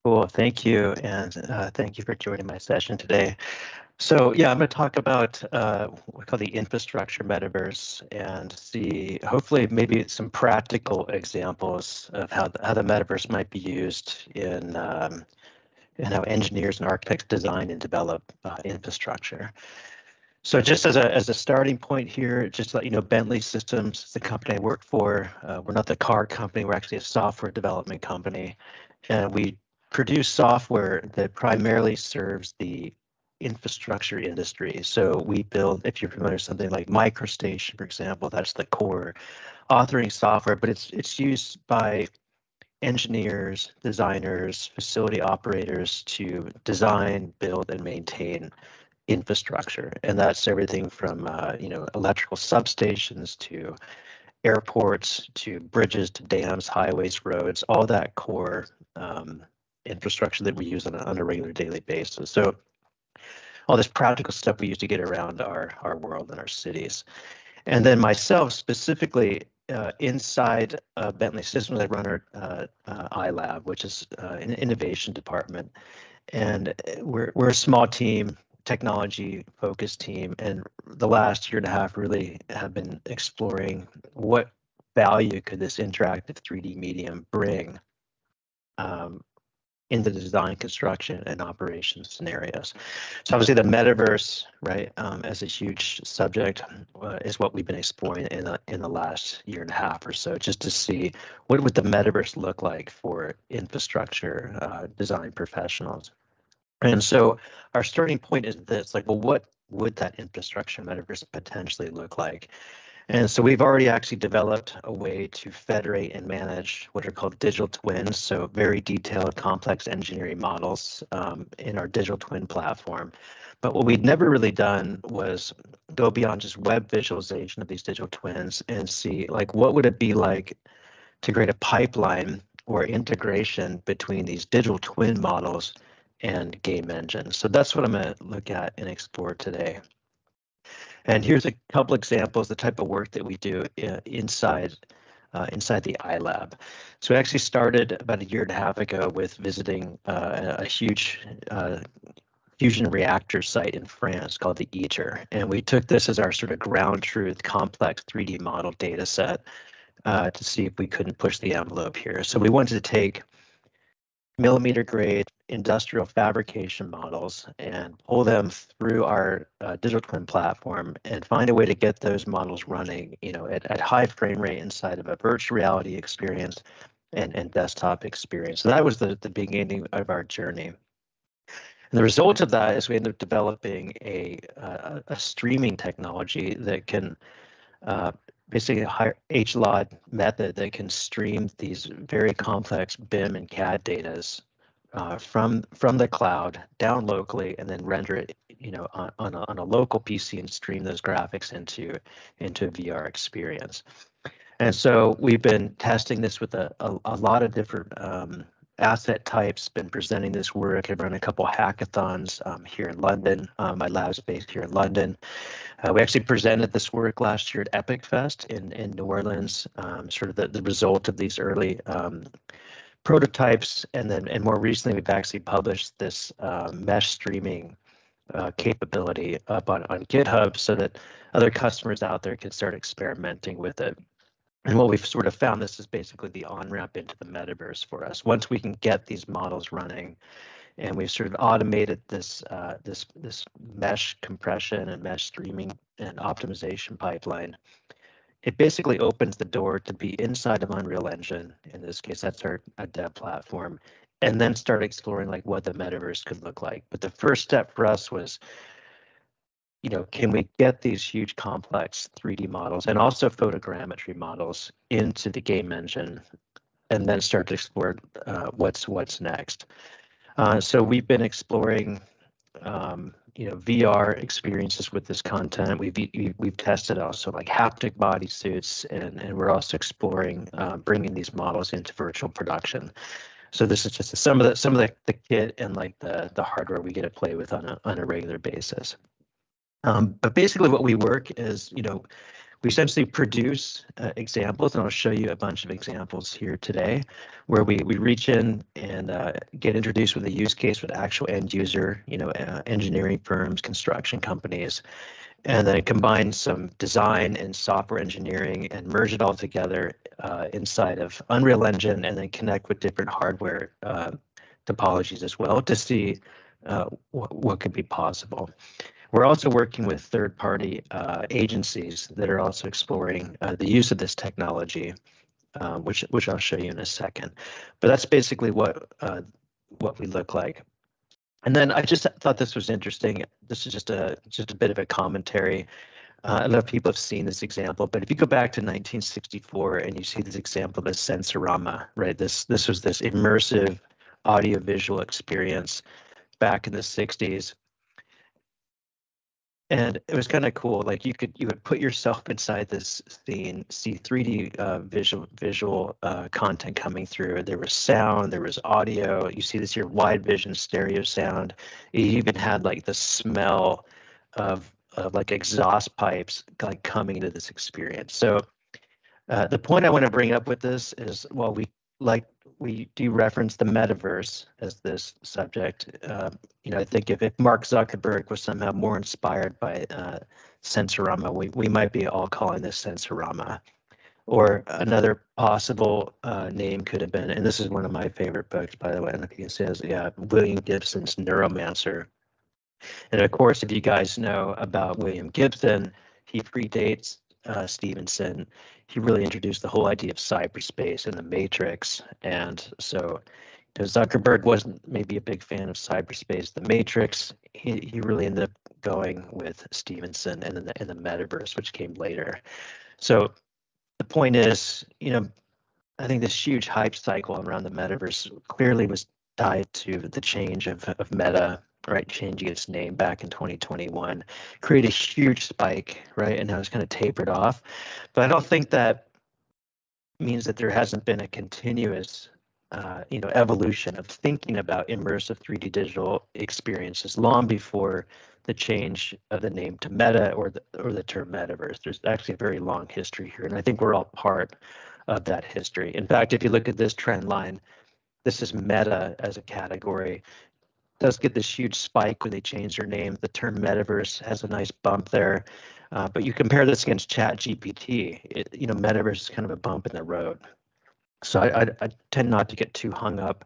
Cool, thank you, and thank you for joining my session today. So yeah, I'm going to talk about what we call the infrastructure metaverse and see, hopefully, maybe some practical examples of how the metaverse might be used in and how engineers and architects design and develop infrastructure. So just as a starting point here, just to let you know, Bentley Systems is the company I work for. We're not the car company, we're actually a software development company. And we produce software that primarily serves the infrastructure industry. So we build, if you're familiar with something like MicroStation, for example, that's the core authoring software, but it's used by engineers, designers, facility operators to design, build, and maintain infrastructure, and that's everything from electrical substations to airports to bridges to dams, highways, roads, all that core infrastructure that we use on a regular daily basis. So all this practical stuff we use to get around our world and our cities. And then myself specifically inside Bentley Systems, I run our iLab, which is an innovation department, and we're a small team, technology focused team, and the last year and a half really have been exploring what value could this interactive 3D medium bring in the design, construction, and operations scenarios. So obviously the metaverse, right, as a huge subject is what we've been exploring in the last year and a half or so, just to see what would the metaverse look like for infrastructure design professionals. And so our starting point is this, like, well, what would that infrastructure metaverse potentially look like? And so we've already actually developed a way to federate and manage what are called digital twins, so very detailed, complex engineering models in our digital twin platform. But what we'd never really done was go beyond just web visualization of these digital twins and see, like, what would it be like to create a pipeline or integration between these digital twin models and game engines. So that's what I'm going to look at and explore today. And here's a couple examples, the type of work that we do inside the iLab. So we actually started about a year and a half ago with visiting a huge fusion reactor site in France called the ITER. And we took this as our sort of ground truth complex 3D model data set to see if we couldn't push the envelope here. So we wanted to take millimeter grade industrial fabrication models and pull them through our digital twin platform and find a way to get those models running, at high frame rate inside of a virtual reality experience and desktop experience. So that was the beginning of our journey. And the result of that is we ended up developing a streaming technology that can basically a higher HLOD method that can stream these very complex BIM and CAD data from the cloud down locally, and then render it, on a local PC and stream those graphics into a VR experience. And so we've been testing this with a lot of different asset types, been presenting this work. I've run a couple hackathons here in London. My lab's based here in London. We actually presented this work last year at Epic Fest in New Orleans, sort of the result of these early prototypes, and more recently we've actually published this mesh streaming capability up on GitHub so that other customers out there can start experimenting with it. And what we've sort of found, this is basically the on-ramp into the metaverse for us. Once we can get these models running, and we've sort of automated this mesh compression and mesh streaming and optimization pipeline, it basically opens the door to be inside of Unreal Engine. In this case, that's our dev platform, and then start exploring like what the metaverse could look like. But the first step for us was, can we get these huge complex 3D models and also photogrammetry models into the game engine, and then start to explore what's next. So we've been exploring, VR experiences with this content. We've tested also like haptic bodysuits, and we're also exploring bringing these models into virtual production. So this is just some of the kit and like the hardware we get to play with on a regular basis. But basically what we work is, We essentially produce examples, and I'll show you a bunch of examples here today, where we reach in and get introduced with a use case with actual end user, engineering firms, construction companies, and then combine some design and software engineering and merge it all together inside of Unreal Engine, and then connect with different hardware topologies as well to see what could be possible. We're also working with third-party agencies that are also exploring the use of this technology, which I'll show you in a second. But that's basically what we look like. And then I just thought this was interesting. This is just a bit of a commentary. I don't know if people have seen this example, but if you go back to 1964 and you see this example of a Sensorama, right? This was this immersive audiovisual experience back in the 60s. And it was kind of cool. Like you would put yourself inside this scene, see 3D visual content coming through. There was sound, there was audio. You see this here wide vision stereo sound. You even had like the smell of like exhaust pipes like coming into this experience. So the point I want to bring up with this is, well, we do reference the metaverse as this subject. I think if Mark Zuckerberg was somehow more inspired by Sensorama, we might be all calling this Sensorama. Or another possible name could have been, and this is one of my favorite books, by the way, and it says, William Gibson's Neuromancer. And of course, if you guys know about William Gibson, he predates Stevenson. He really introduced the whole idea of cyberspace and the matrix. And so Zuckerberg wasn't maybe a big fan of cyberspace, the matrix. He really ended up going with Stevenson and the metaverse, which came later. So the point is, I think this huge hype cycle around the metaverse clearly was tied to the change of Meta, right, changing its name back in 2021, create a huge spike, right, and now it's kind of tapered off. But I don't think that means that there hasn't been a continuous, evolution of thinking about immersive 3D digital experiences long before the change of the name to Meta or the term metaverse. There's actually a very long history here, and I think we're all part of that history. In fact, if you look at this trend line, this is Meta as a category. Does get this huge spike when they change their name. The term metaverse has a nice bump there, but you compare this against ChatGPT, metaverse is kind of a bump in the road. So I tend not to get too hung up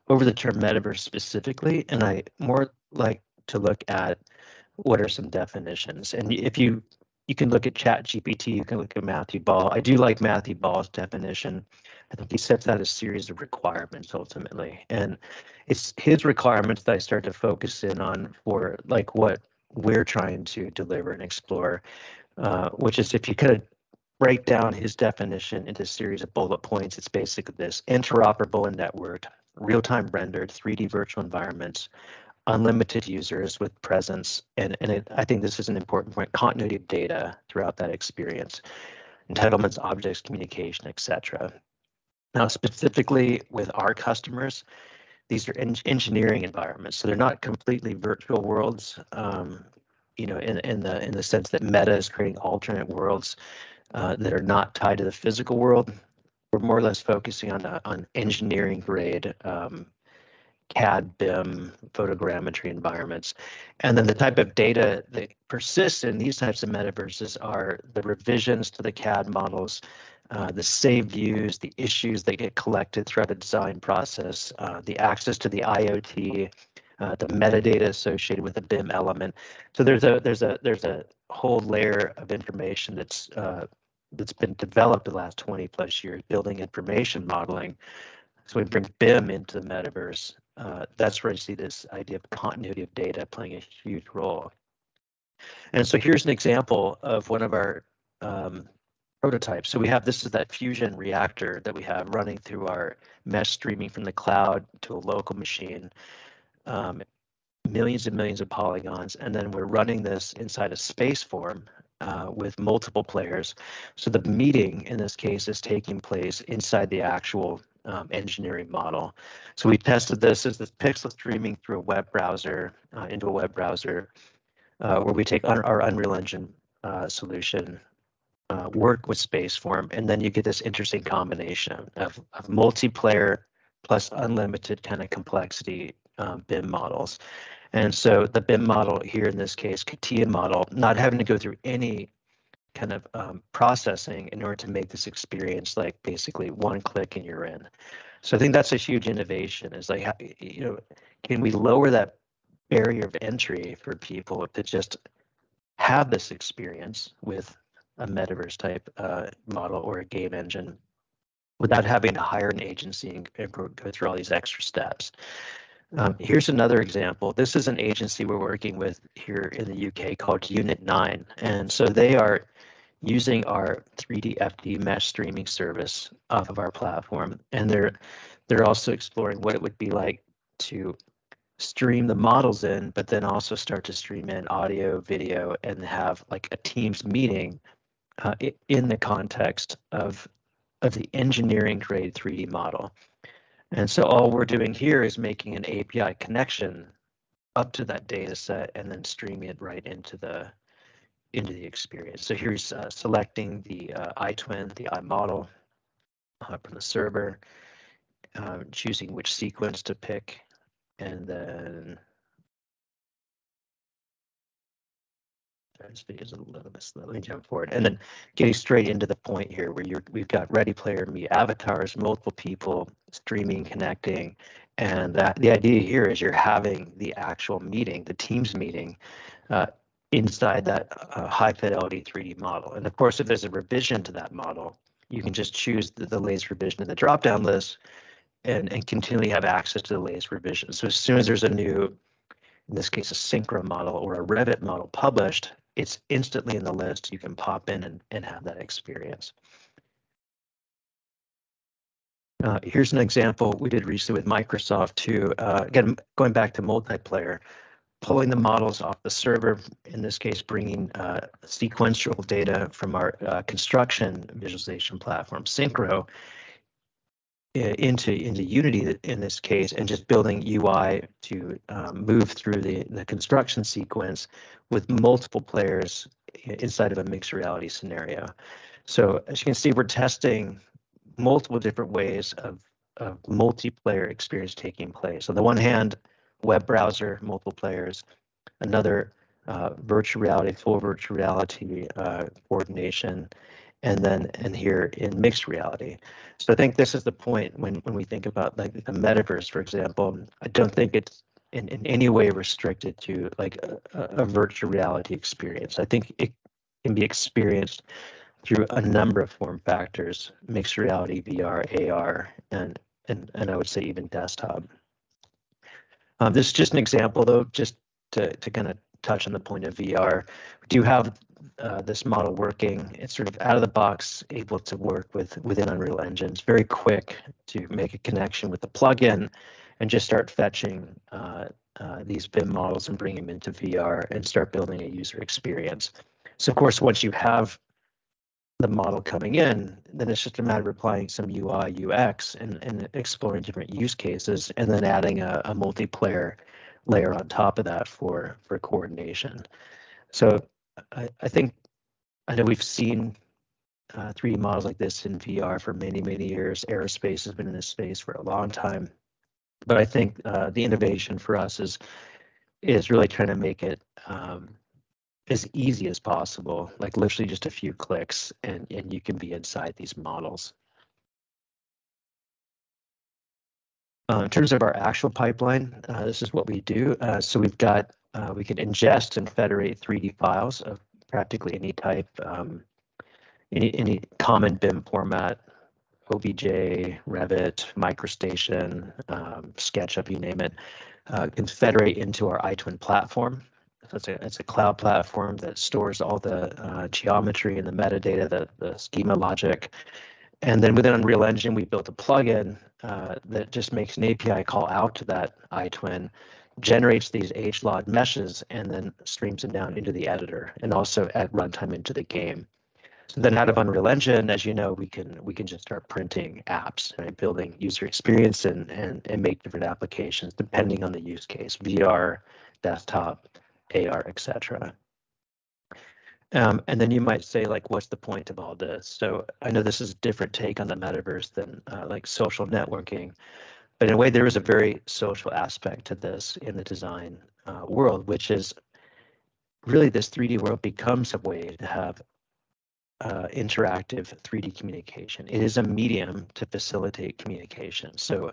over the term metaverse specifically, and I more like to look at what are some definitions. And if you can look at ChatGPT, you can look at Matthew Ball. I do like Matthew Ball's definition. I think he sets out a series of requirements ultimately, and it's his requirements that I start to focus in on for like what we're trying to deliver and explore, which is if you kind of break down his definition into a series of bullet points, it's basically this: interoperable and networked, real-time rendered 3D virtual environments, unlimited users with presence, and I think this is an important point, continuity of data throughout that experience, entitlements, objects, communication, etc. Now, specifically with our customers, these are engineering environments, so they're not completely virtual worlds, in the sense that Meta is creating alternate worlds that are not tied to the physical world. We're more or less focusing on engineering grade CAD, BIM, photogrammetry environments. And then the type of data that persists in these types of metaverses are the revisions to the CAD models, the saved views, the issues that get collected throughout the design process, the access to the IoT, the metadata associated with the BIM element. So there's a whole layer of information that's been developed the last 20 plus years, building information modeling. So we bring BIM into the metaverse. That's where I see this idea of continuity of data playing a huge role. And so here's an example of one of our prototypes. So this is that fusion reactor that we have running through our mesh streaming from the cloud to a local machine, millions and millions of polygons. And then we're running this inside a space form with multiple players. So the meeting in this case is taking place inside the actual engineering model. So we tested this as this pixel streaming through a web browser into a web browser where we take our Unreal Engine solution, work with Spaceform, and then you get this interesting combination of multiplayer plus unlimited kind of complexity BIM models. And so the BIM model here in this case, CATIA model, not having to go through any kind of processing in order to make this experience like basically one click and you're in. So I think that's a huge innovation. Is like, can we lower that barrier of entry for people to just have this experience with a metaverse type model or a game engine without having to hire an agency and go through all these extra steps. Here's another example. This is an agency we're working with here in the UK called Unit 9. And so they are using our 3D FD mesh streaming service off of our platform. And they're also exploring what it would be like to stream the models in, but then also start to stream in audio, video, and have like a Teams meeting in the context of the engineering grade 3D model. And so all we're doing here is making an API connection up to that data set and then streaming it right into the experience. So here's selecting the iTwin, the iModel from the server, choosing which sequence to pick, and then this video is a little bit slow. Let me jump forward, and then getting straight into the point here, where we've got Ready Player Me avatars, multiple people streaming, connecting, and the idea here is you're having the actual meeting, the Teams meeting, inside that high fidelity 3D model. And of course, if there's a revision to that model, you can just choose the latest revision in the drop-down list and continually have access to the latest revision. So as soon as there's a new, in this case, a Synchro model or a Revit model published, it's instantly in the list. You can pop in and have that experience. Here's an example we did recently with Microsoft too. Again, going back to multiplayer, pulling the models off the server, in this case, bringing sequential data from our construction visualization platform, Synchro, into Unity in this case, and just building UI to move through the construction sequence with multiple players inside of a mixed reality scenario. So as you can see, we're testing multiple different ways of multiplayer experience taking place. On the one hand, web browser, multiple players, another virtual reality, full virtual reality coordination, and here in mixed reality. So I think this is the point when we think about like the metaverse, for example. I don't think it's in any way restricted to like a virtual reality experience. I think it can be experienced through a number of form factors: mixed reality, VR, AR, and I would say even desktop. This is just an example, though, just to kind of touch on the point of VR. We do have this model working. It's sort of out of the box, able to work within Unreal Engine. It's very quick to make a connection with the plugin and just start fetching these BIM models and bring them into VR and start building a user experience. So of course, once you have the model coming in, then it's just a matter of applying some UI, UX, and exploring different use cases, and then adding a multiplayer layer on top of that for coordination. So I know we've seen 3D models like this in VR for many, many years. Aerospace has been in this space for a long time. But I think the innovation for us is really trying to make it as easy as possible, like literally just a few clicks, and you can be inside these models. In terms of our actual pipeline, this is what we do. So we've got, we can ingest and federate 3D files of practically any type, any common BIM format, OBJ, Revit, MicroStation, SketchUp, you name it, can federate into our iTwin platform. So it's a cloud platform that stores all the geometry and the metadata, the schema logic. And then within Unreal Engine, we built a plugin that just makes an API call out to that iTwin, generates these HLOD meshes, and then streams them down into the editor, and also at runtime into the game. So then out of Unreal Engine, as you know, we can just start printing apps, right? Building user experience and make different applications depending on the use case, VR, desktop, AR, etc. And then you might say, like, what's the point of all this? So I know this is a different take on the metaverse than like social networking, but in a way, there is a very social aspect to this in the design world, which is really this 3D world becomes a way to have interactive 3D communication. It is a medium to facilitate communication. So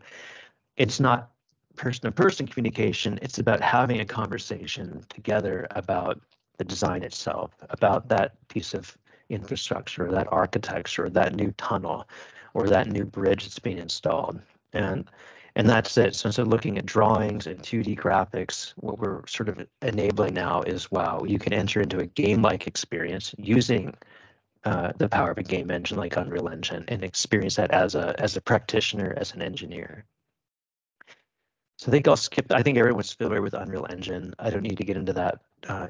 it's not person-to-person communication. It's about having a conversation together about the design itself, about that piece of infrastructure, that architecture, that new tunnel, or that new bridge that's being installed. And that's it. So looking at drawings and 2D graphics, what we're sort of enabling now is, wow, you can enter into a game-like experience using the power of a game engine like Unreal Engine and experience that as a practitioner, as an engineer. So I think I'll skip. I think everyone's familiar with Unreal Engine. I don't need to get into that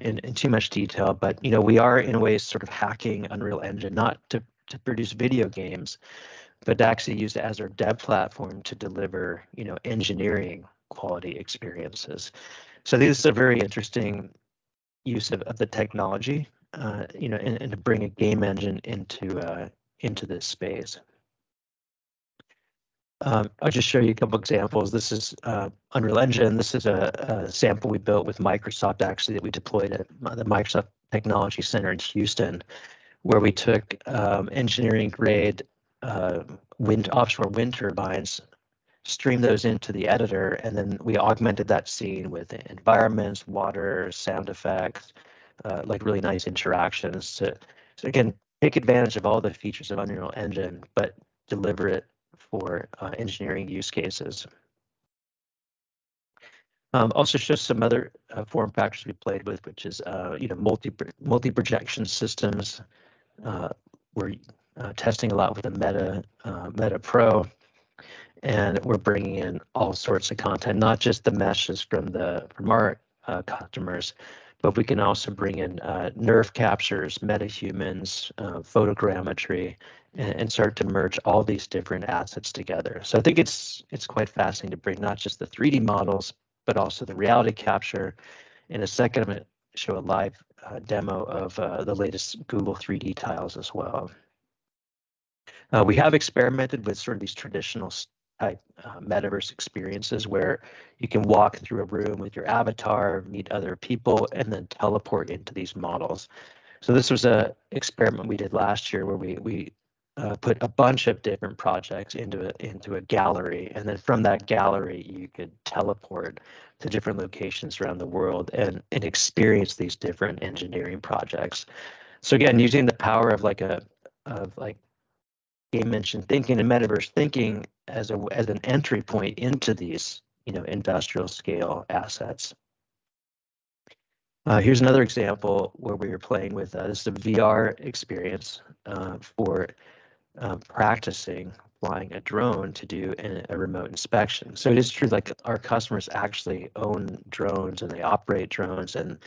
in too much detail, but we are in a way sort of hacking Unreal Engine, not to produce video games, but to actually use it as our dev platform to deliver engineering quality experiences. So this is a very interesting use of the technology, and to bring a game engine into this space. I'll just show you a couple examples. This is Unreal Engine. This is a sample we built with Microsoft, actually, that we deployed at the Microsoft Technology Center in Houston, where we took engineering grade offshore wind turbines, streamed those into the editor, and then we augmented that scene with environments, water, sound effects, like really nice interactions. So again, take advantage of all the features of Unreal Engine, but deliver it for engineering use cases. Also show some other form factors we played with, which is multi-projection systems. We're testing a lot with the Meta Pro, and we're bringing in all sorts of content, not just the meshes from our customers, but we can also bring in nerve captures, metahumans, photogrammetry, and start to merge all these different assets together. So I think it's quite fascinating to bring not just the 3D models, but also the reality capture. In a second, I'm going to show a live demo of the latest Google 3D tiles as well. We have experimented with sort of these traditional type metaverse experiences where you can walk through a room with your avatar, meet other people, and then teleport into these models. So this was a experiment we did last year where we put a bunch of different projects into a gallery, and then from that gallery you could teleport to different locations around the world and experience these different engineering projects. So again, using the power of like game engine thinking and metaverse thinking as an entry point into these industrial scale assets. Here's another example where we were playing with this is a VR experience for practicing flying a drone to do a remote inspection. So it is true, like our customers actually own drones and they operate drones, and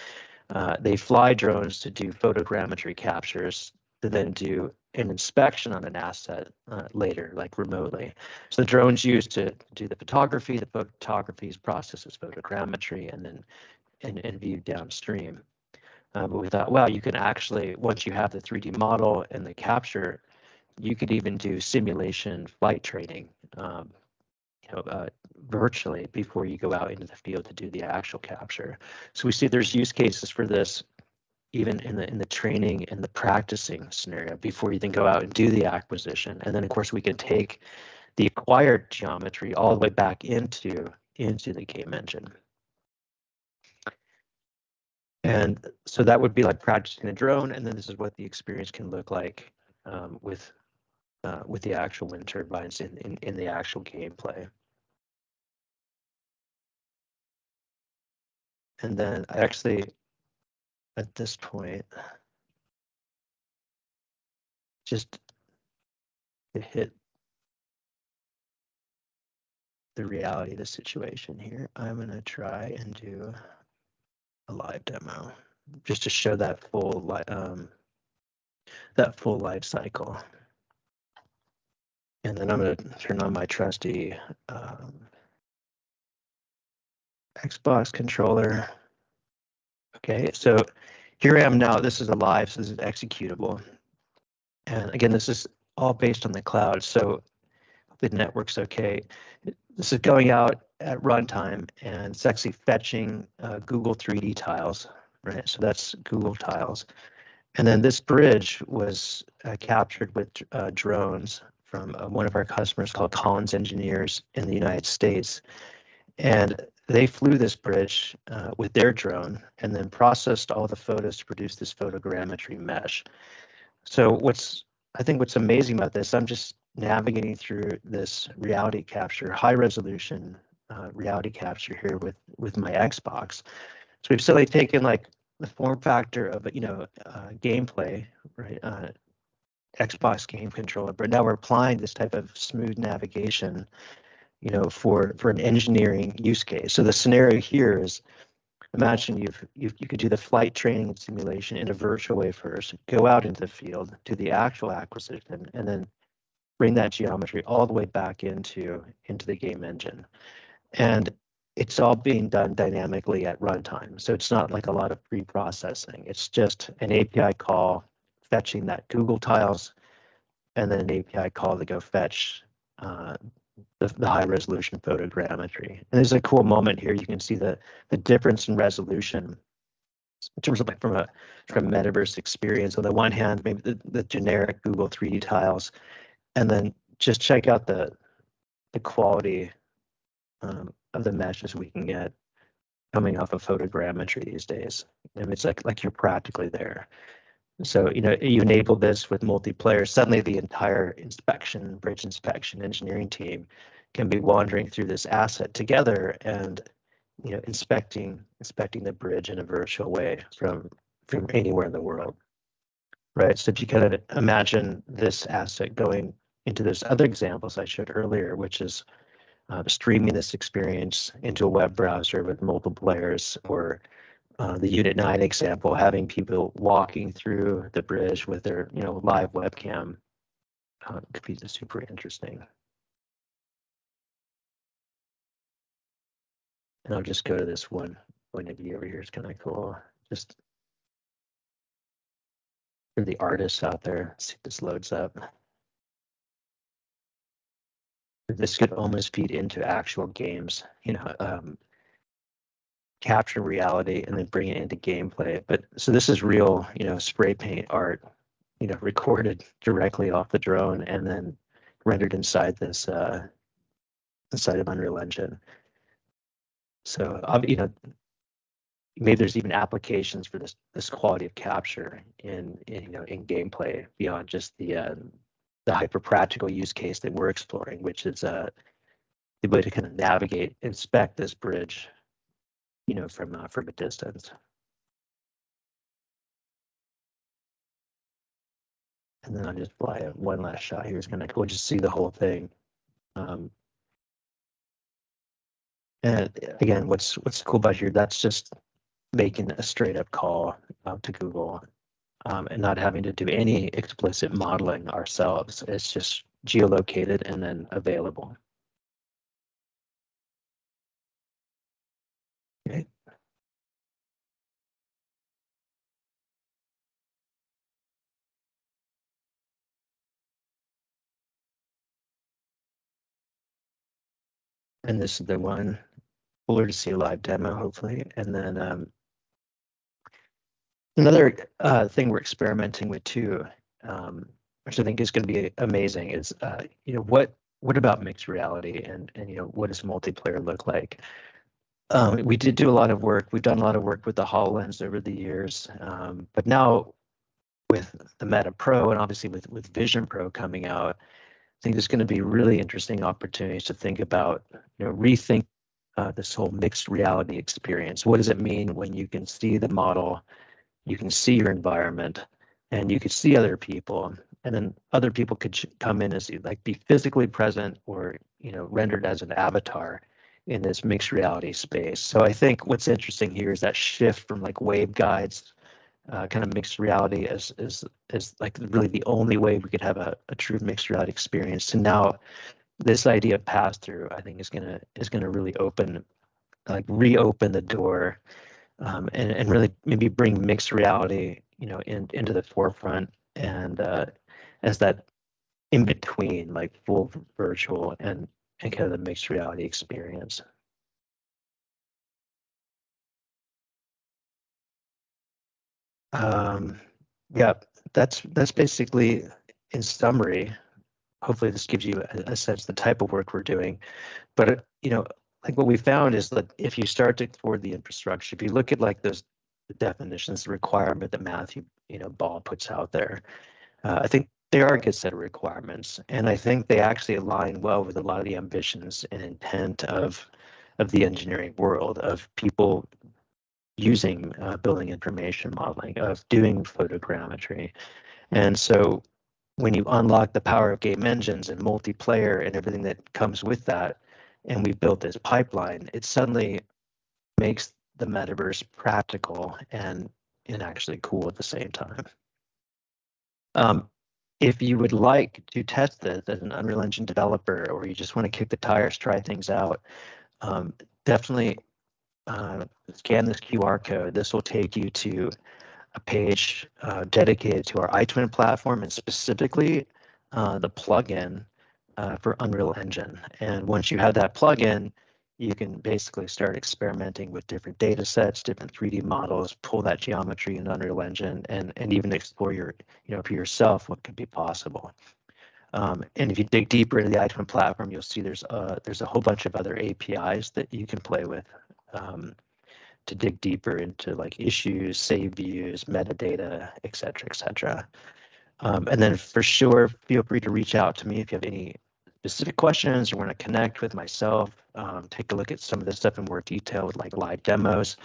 they fly drones to do photogrammetry captures to then do an inspection on an asset later, like remotely. So the drone's used to do the photography is processed as photogrammetry and then and viewed downstream. But we thought, wow, you can actually, once you have the 3D model and the capture, you could even do simulation flight training virtually before you go out into the field to do the actual capture. So we see there's use cases for this even in the training and the practicing scenario before you then go out and do the acquisition. And then of course we can take the acquired geometry all the way back into the game engine. And so that would be like practicing a drone, and then this is what the experience can look like with the actual wind turbines in the actual gameplay. And then I actually, at this point, just to hit the reality of the situation here, I'm going to try and do a live demo just to show that full life cycle. And then I'm going to turn on my trusty Xbox controller. Okay, so here I am now. This is alive, so this is executable. And again, this is all based on the cloud, so the network's okay. This is going out at runtime, and it's actually fetching Google 3D tiles, right? So that's Google tiles. And then this bridge was captured with drones from one of our customers called Collins Engineers in the United States. And they flew this bridge with their drone and then processed all the photos to produce this photogrammetry mesh. So I think what's amazing about this, I'm just navigating through this reality capture, high resolution reality capture here with my Xbox. So we've simply taken like the form factor of gameplay, right? Xbox game controller, but now we're applying this type of smooth navigation, for an engineering use case. So the scenario here is, imagine you could do the flight training and simulation in a virtual way first, go out into the field, do the actual acquisition, and then bring that geometry all the way back into the game engine. And it's all being done dynamically at runtime. So it's not like a lot of pre-processing. It's just an API call fetching that Google tiles, and then an API call to go fetch the high resolution photogrammetry. And there's a cool moment here. You can see the difference in resolution in terms of like from a metaverse experience. On the one hand, maybe the generic Google 3D tiles, and then just check out the quality of the meshes we can get coming off of photogrammetry these days. And it's like you're practically there. So, you enable this with multiplayer, suddenly the entire bridge inspection engineering team can be wandering through this asset together and, inspecting the bridge in a virtual way from anywhere in the world, right? So if you kind of imagine this asset going into those other examples I showed earlier, which is streaming this experience into a web browser with multiple players, or the Unit 9 example, having people walking through the bridge with their live webcam, could be super interesting. And I'll just go to this one point of view over here. It's kind of cool. Just for the artists out there, let's see if this loads up. This could almost feed into actual games, capture reality and then bring it into gameplay. But so this is real, spray paint art, recorded directly off the drone and then rendered inside this inside of Unreal Engine. So maybe there's even applications for this quality of capture in gameplay beyond just the hyper practical use case that we're exploring, which is the way to kind of navigate, inspect this bridge, from a distance. And then I'll just fly one last shot here. It's kind of cool. Just see the whole thing. And again, what's cool about here? That's just making a straight up call to Google, and not having to do any explicit modeling ourselves. It's just geolocated and then available. Okay. And this is the one. Cooler to see a live demo, hopefully. And then another thing we're experimenting with too, which I think is going to be amazing, is what about mixed reality, and what does multiplayer look like? We did do a lot of work. We've done a lot of work with the HoloLens over the years, but now with the Meta Pro and obviously with Vision Pro coming out, I think there's going to be really interesting opportunities to think about, rethink this whole mixed reality experience. What does it mean when you can see the model, you can see your environment, and you could see other people, and then other people could come in as be physically present or rendered as an avatar in this mixed reality space. So I think what's interesting here is that shift from waveguides, kind of mixed reality is like really the only way we could have a true mixed reality experience, to now this idea of pass through, I think is gonna really reopen the door and really maybe bring mixed reality, into the forefront, and as that in between, like full virtual and kind of the mixed reality experience. Um, yeah, that's basically, in summary. Hopefully, this gives you a sense of the type of work we're doing. But like what we found is that if you start to explore the infrastructure, if you look at like those definitions, the requirement that Matthew Ball puts out there, I think they are a good set of requirements, and I think they actually align well with a lot of the ambitions and intent of the engineering world, of people using building information modeling, of doing photogrammetry. And so when you unlock the power of game engines and multiplayer and everything that comes with that, and we built this pipeline, it suddenly makes the metaverse practical and actually cool at the same time. Um, if you would like to test this as an Unreal Engine developer, or you just want to kick the tires, try things out, definitely scan this QR code. This will take you to a page dedicated to our iTwin platform, and specifically the plugin for Unreal Engine. And once you have that plugin, you can basically start experimenting with different data sets, different 3D models, pull that geometry in Unreal Engine, and even explore for yourself what could be possible. And if you dig deeper into the iTwin platform, you'll see there's a whole bunch of other APIs that you can play with. To dig deeper into like issues, save views, metadata, et cetera, et cetera. And then for sure, feel free to reach out to me if you have any specific questions or want to connect with myself. Take a look at some of this stuff in more detail with like live demos.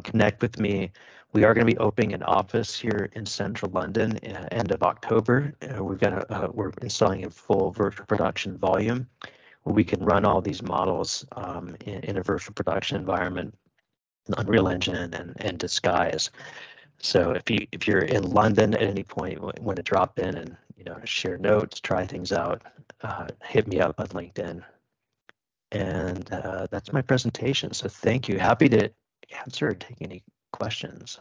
Connect with me. We are going to be opening an office here in central London end of October. We're installing a full virtual production volume where we can run all these models in a virtual production environment, Unreal Engine and Disguise. So if you're in London at any point, want to drop in and share notes, try things out, hit me up on LinkedIn. And that's my presentation. So thank you. Happy to answer or take any questions.